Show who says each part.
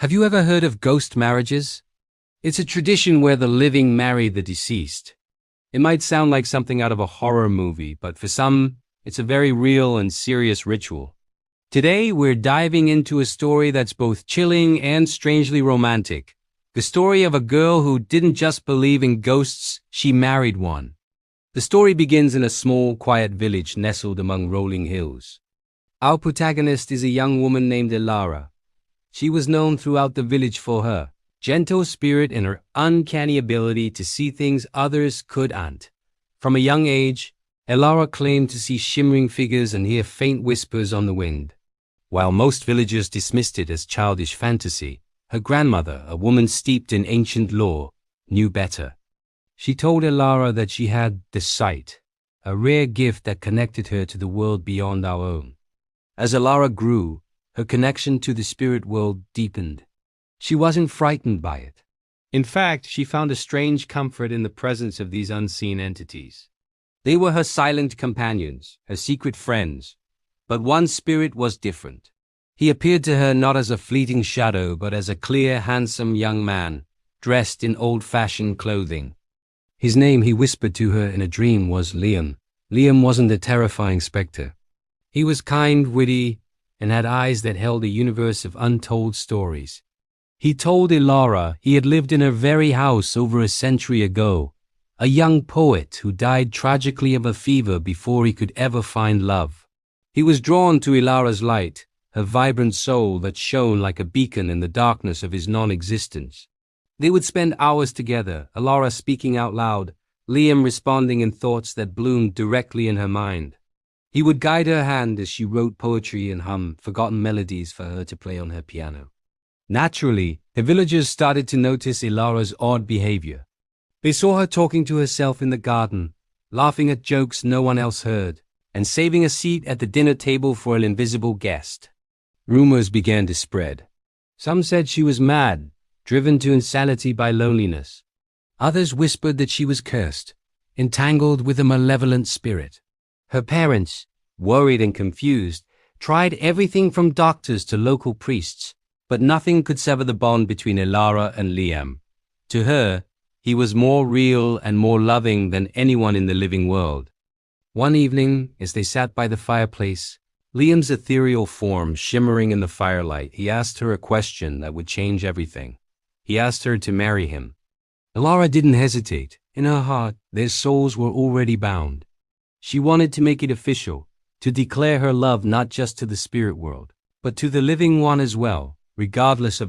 Speaker 1: Have you ever heard of ghost marriages? It's a tradition where the living marry the deceased. It might sound like something out of a horror movie, but for some, it's a very real and serious ritual. Today, we're diving into a story that's both chilling and strangely romantic. The story of a girl who didn't just believe in ghosts, she married one. The story begins in a small, quiet village nestled among rolling hills. Our protagonist is a young woman named Elara. She was known throughout the village for her gentle spirit and her uncanny ability to see things others couldn't. From a young age, Elara claimed to see shimmering figures and hear faint whispers on the wind. While most villagers dismissed it as childish fantasy, her grandmother, a woman steeped in ancient lore, knew better. She told Elara that she had the sight, a rare gift that connected her to the world beyond our own. As Elara grew, her connection to the spirit world deepened. She wasn't frightened by it. In fact, she found a strange comfort in the presence of these unseen entities. They were her silent companions, her secret friends. But one spirit was different. He appeared to her not as a fleeting shadow, but as a clear, handsome young man, dressed in old-fashioned clothing. His name, he whispered to her in a dream, was Liam. Liam wasn't a terrifying specter. He was kind, witty, and had eyes that held a universe of untold stories. He told Elara he had lived in her very house over a century ago, a young poet who died tragically of a fever before he could ever find love. He was drawn to Elara's light, her vibrant soul that shone like a beacon in the darkness of his non-existence. They would spend hours together, Elara speaking out loud, Liam responding in thoughts that bloomed directly in her mind. He would guide her hand as she wrote poetry and hummed forgotten melodies for her to play on her piano. Naturally, the villagers started to notice Elara's odd behavior. They saw her talking to herself in the garden, laughing at jokes no one else heard, and saving a seat at the dinner table for an invisible guest. Rumors began to spread. Some said she was mad, driven to insanity by loneliness. Others whispered that she was cursed, entangled with a malevolent spirit. Her parents, worried and confused, tried everything from doctors to local priests, but nothing could sever the bond between Elara and Liam. To her, he was more real and more loving than anyone in the living world. One evening, as they sat by the fireplace, Liam's ethereal form shimmering in the firelight, he asked her a question that would change everything. He asked her to marry him. Elara didn't hesitate. In her heart, their souls were already bound. She wanted to make it official, to declare her love not just to the spirit world, but to the living one as well, regardless of